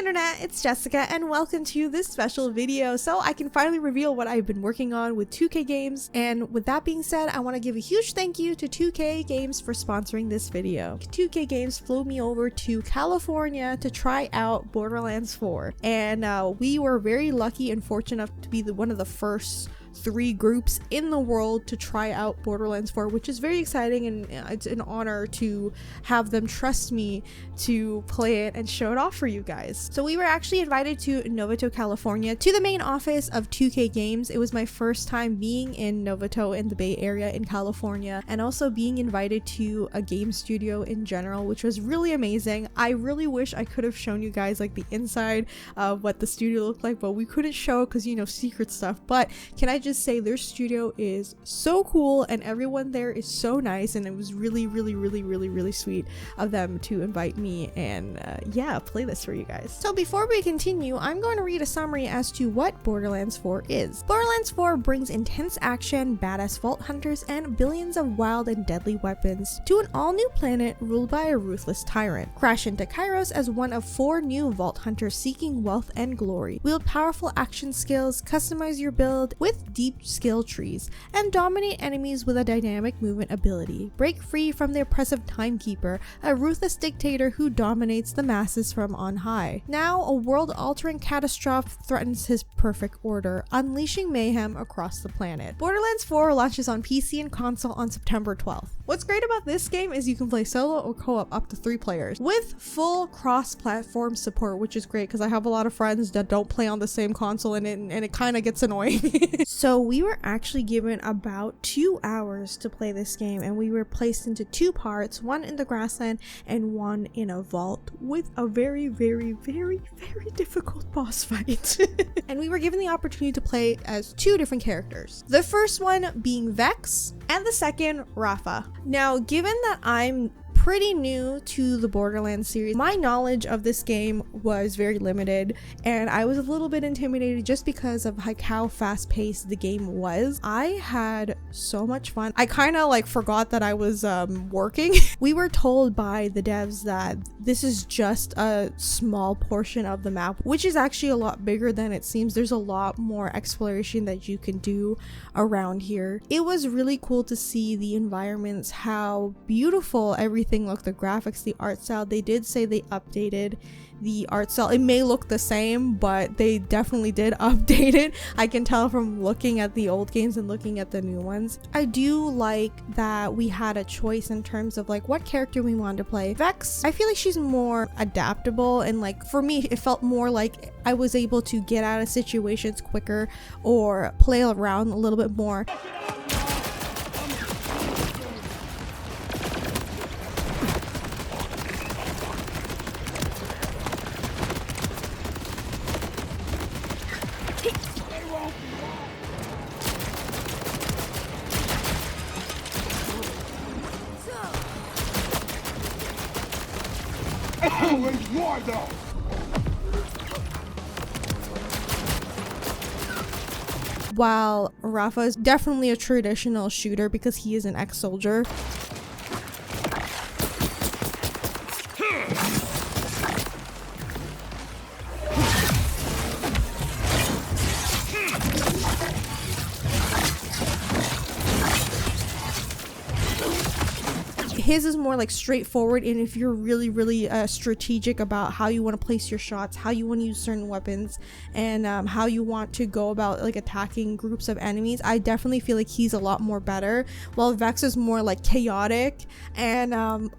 internet, it's Jessica and welcome to this special video so I can finally reveal what I've been working on with 2K Games. And with that being said, I want to give a huge thank you to 2K Games for sponsoring this video. 2K Games flew me over to California to try out Borderlands 4, and we were very lucky and fortunate enough to be one of the first 3 groups in the world to try out Borderlands 4, which is very exciting, and it's an honor to have them trust me to play it and show it off for you guys. So we were actually invited to Novato, California, to the main office of 2K Games. It was my first time being in Novato in the Bay Area in California, and also being invited to a game studio in general, which was really amazing. I really wish I could have shown you guys like the inside of what the studio looked like, but we couldn't show because, you know, secret stuff. But can I just say their studio is so cool and everyone there is so nice, and it was really sweet of them to invite me and yeah, play this for you guys. So before we continue, I'm going to read a summary as to what Borderlands 4 is. Borderlands 4 brings intense action, badass vault hunters, and billions of wild and deadly weapons to an all-new planet ruled by a ruthless tyrant. Crash into Kairos as one of 4 new vault hunters seeking wealth and glory. Wield powerful action skills, customize your build with deep skill trees, and dominate enemies with a dynamic movement ability. Break free from the oppressive Timekeeper, a ruthless dictator who dominates the masses from on high. Now, a world-altering catastrophe threatens his perfect order, unleashing mayhem across the planet. Borderlands 4 launches on PC and console on September 12th. What's great about this game is you can play solo or co-op up to 3 players with full cross-platform support, which is great because I have a lot of friends that don't play on the same console, and it kind of gets annoying. So we were actually given about 2 hours to play this game, and we were placed into 2 parts, one in the grassland and one in a vault with a very difficult boss fight. And we were given the opportunity to play as 2 different characters. The first one being Vex and the second Rafa. Now, given that I'm pretty new to the Borderlands series, my knowledge of this game was very limited, and I was a little bit intimidated just because of like how fast-paced the game was. I had so much fun. I kind of like forgot that I was working. We were told by the devs that this is just a small portion of the map, which is actually a lot bigger than it seems. There's a lot more exploration that you can do around here. It was really cool to see the environments, how beautiful everything looked, the graphics, the art style. They did say they updated the art style. It may look the same, but they definitely did update it. I can tell from looking at the old games and looking at the new ones. I do like that we had a choice in terms of like what character we wanted to play. Vex, I feel like she's more adaptable, and like for me it felt more like I was able to get out of situations quicker or play around a little bit more. While Rafa is definitely a traditional shooter because he is an ex-soldier. His is more like straightforward, and if you're really strategic about how you want to place your shots, how you want to use certain weapons, and how you want to go about like attacking groups of enemies, I definitely feel like he's a lot more better, while Vex is more like chaotic and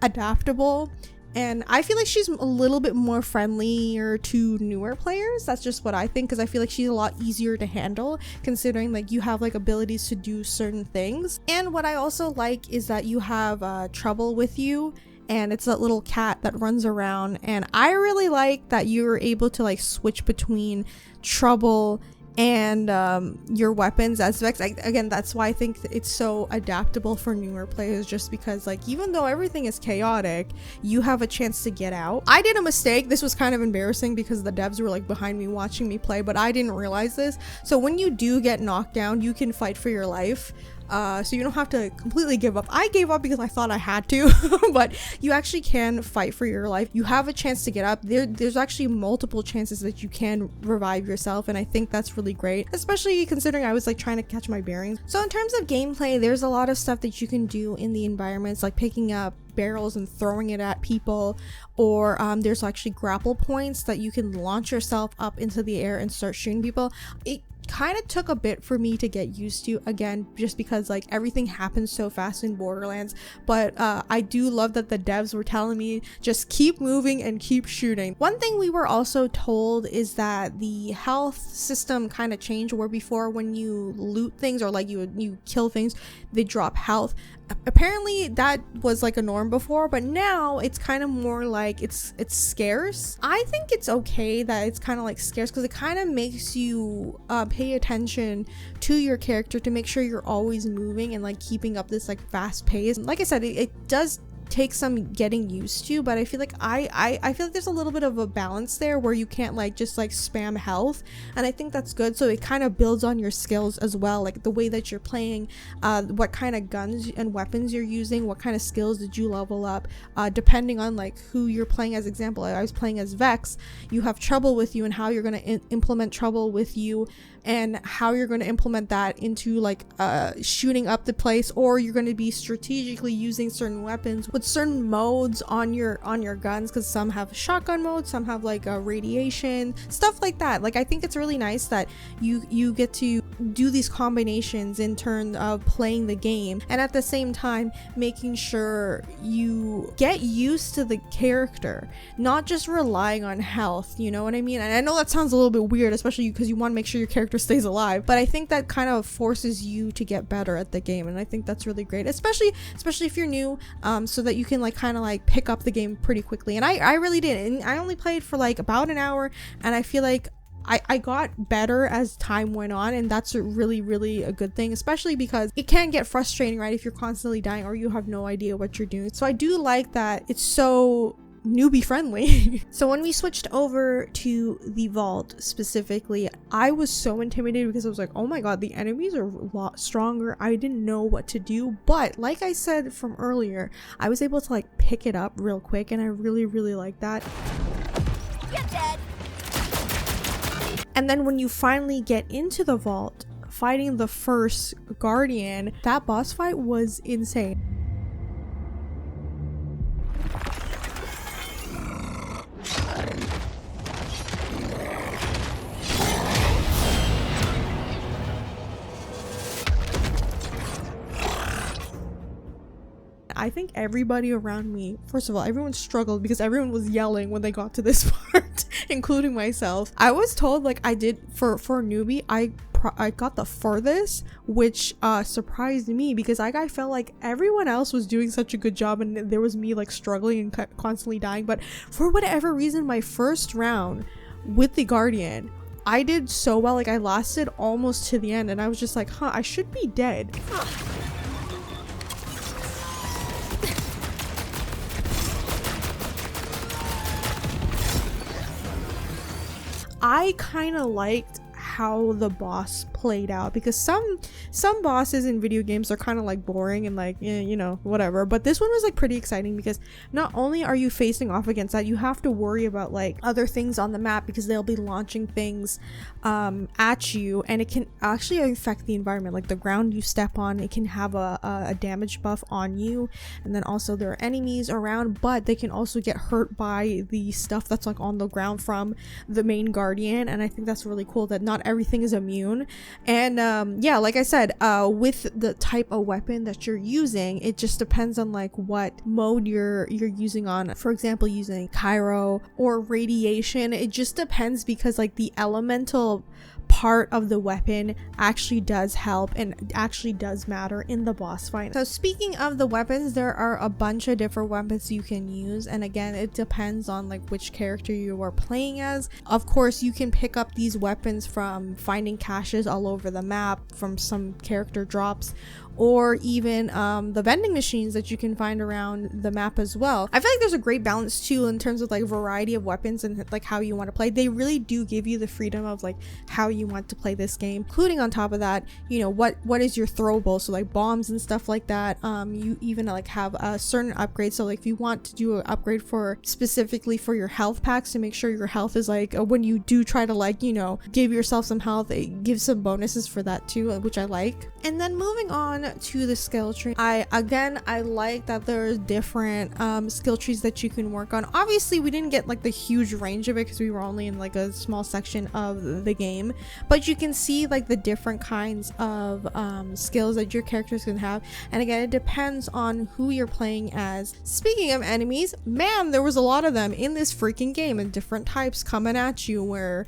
adaptable. And I feel like she's a little bit more friendlier to newer players. That's just what I think, because I feel like she's a lot easier to handle considering like you have like abilities to do certain things. And what I also like is that you have Trouble with you, and it's that little cat that runs around, and I really like that you're able to like switch between Trouble and your weapons as Vex. Again, that's why I think it's so adaptable for newer players, just because like even though everything is chaotic, you have a chance to get out. I did a mistake. This was kind of embarrassing because the devs were like behind me watching me play, but I didn't realize this. So when you do get knocked down, you can fight for your life. so you don't have to completely give up. I gave up because I thought I had to, but you actually can fight for your life. You have a chance to get up. There's actually multiple chances that you can revive yourself, and I think that's really great, especially considering I was like trying to catch my bearings. So in terms of gameplay, there's a lot of stuff that you can do in the environments, like picking up barrels and throwing it at people, or there's actually grapple points that you can launch yourself up into the air and start shooting people. It kind of took a bit for me to get used to, again, just because like everything happens so fast in Borderlands, but I do love that the devs were telling me just keep moving and keep shooting. One thing we were also told is that the health system kind of changed, where before when you loot things or like you kill things, they drop health. Apparently that was like a norm before, but now it's kind of more like it's scarce. I think it's okay that it's kind of like scarce, because it kind of makes you pay attention to your character to make sure you're always moving and like keeping up this like fast pace. Like I said, it does take some getting used to, but I feel like I feel like there's a little bit of a balance there where you can't like just like spam health, and I think that's good. So it kind of builds on your skills as well, like the way that you're playing, what kind of guns and weapons you're using, what kind of skills did you level up, depending on like who you're playing. As example, I was playing as Vex. You have trouble with you and how you're going to implement trouble with you, and how you're going to implement that into like shooting up the place, or you're going to be strategically using certain weapons with certain modes on your guns, because some have shotgun mode, some have like a radiation, stuff like that. Like I think it's really nice that you get to do these combinations in terms of playing the game, and at the same time making sure you get used to the character, not just relying on health, you know what I mean? And I know that sounds a little bit weird, especially because you want to make sure your character stays alive, but I think that kind of forces you to get better at the game, and I think that's really great, especially if you're new, so that you can like kind of like pick up the game pretty quickly. And I really did, and I only played for like about an hour, and I feel like I got better as time went on, and that's really a good thing, especially because it can get frustrating, right, if you're constantly dying or you have no idea what you're doing. So I do like that it's so newbie friendly. So when we switched over to the vault specifically, I was so intimidated because I was like, oh my god, the enemies are a lot stronger. I didn't know what to do, but like I said from earlier, I was able to like pick it up real quick, and I really like that. You're dead. And then when you finally get into the vault, fighting the first guardian, that boss fight was insane. I think everybody around me, first of all, everyone struggled because everyone was yelling when they got to this part, including myself. I was told like I did for a newbie, I got the furthest, which surprised me because I felt like everyone else was doing such a good job and there was me like struggling and constantly dying. But for whatever reason, my first round with the Guardian, I did so well. Like I lasted almost to the end, and I was just like, huh, I should be dead. I kind of liked how the boss played out, because some bosses in video games are kind of like boring and like, you know, whatever, but this one was like pretty exciting because not only are you facing off against that, you have to worry about like other things on the map because they'll be launching things at you, and it can actually affect the environment. Like the ground you step on, it can have a damage buff on you, and then also there are enemies around, but they can also get hurt by the stuff that's like on the ground from the main guardian. And I think that's really cool that not everything is immune. And yeah, like I said, with the type of weapon that you're using, it just depends on like what mode you're using on. For example, using Cairo or radiation, it just depends, because like the elemental part of the weapon actually does help and actually does matter in the boss fight. So speaking of the weapons, there are a bunch of different weapons you can use, and again, it depends on like which character you are playing as. Of course, you can pick up these weapons from finding caches all over the map, from some character drops, or even the vending machines that you can find around the map as well. I feel like there's a great balance too in terms of like variety of weapons and like how you want to play. They really do give you the freedom of like how you want to play this game, including on top of that, you know, what is your throwable, so like bombs and stuff like that. You even like have a certain upgrade, so like if you want to do an upgrade for specifically for your health packs to make sure your health is like when you do try to like, you know, give yourself some health, it gives some bonuses for that too, which I like. And then moving on to the skill tree, I like that there's different skill trees that you can work on. Obviously we didn't get like the huge range of it because we were only in like a small section of the game, but you can see like the different kinds of skills that your characters can have. And again, it depends on who you're playing as. Speaking of enemies, man, there was a lot of them in this freaking game and different types coming at you, where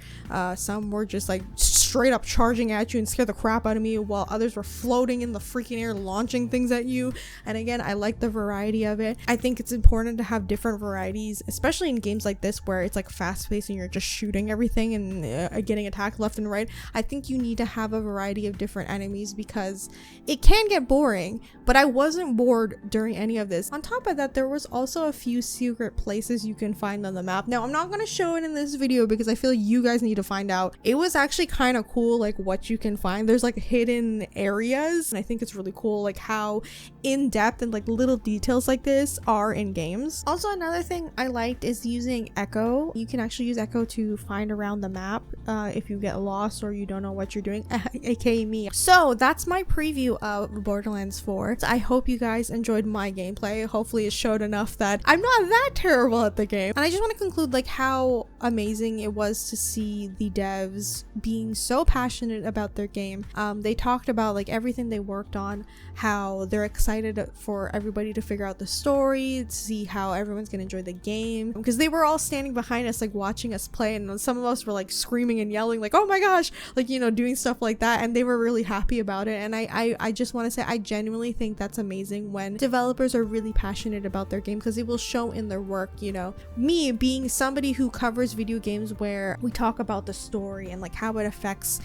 some were just like straight up charging at you and scare the crap out of me, while others were floating in the freaking air launching things at you. And again, I like the variety of it. I think it's important to have different varieties, especially in games like this where it's like fast paced and you're just shooting everything and getting attacked left and right. I think you need to have a variety of different enemies because it can get boring, but I wasn't bored during any of this. On top of that, there was also a few secret places you can find on the map. Now I'm not going to show it in this video because I feel like you guys need to find out. It was actually kind of cool like what you can find. There's like hidden areas, and I think it's really cool like how in depth and like little details like this are in games. Also, another thing I liked is using Echo. You can actually use Echo to find around the map if you get lost or you don't know what you're doing, aka me. So that's my preview of Borderlands 4. I hope you guys enjoyed my gameplay. Hopefully it showed enough that I'm not that terrible at the game. And I just want to conclude like how amazing it was to see the devs being so passionate about their game. They talked about like everything they worked on, how they're excited for everybody to figure out the story, to see how everyone's gonna enjoy the game, because they were all standing behind us like watching us play, and some of us were like screaming and yelling like, oh my gosh, like, you know, doing stuff like that, and they were really happy about it. And I just want to say I genuinely think that's amazing when developers are really passionate about their game, because it will show in their work. You know, me being somebody who covers video games where we talk about the story and like how it affects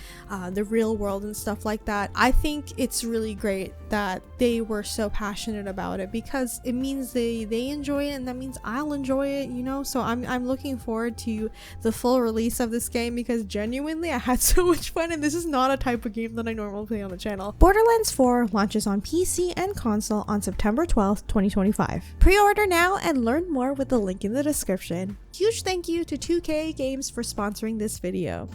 the real world and stuff like that, I think it's really great that they were so passionate about it, because it means they enjoy it, and that means I'll enjoy it, you know. So I'm looking forward to the full release of this game, because genuinely I had so much fun, and this is not a type of game that I normally play on the channel. Borderlands 4 launches on PC and console on September 12th, 2025. Pre-order now and learn more with the link in the description. Huge thank you to 2K Games for sponsoring this video.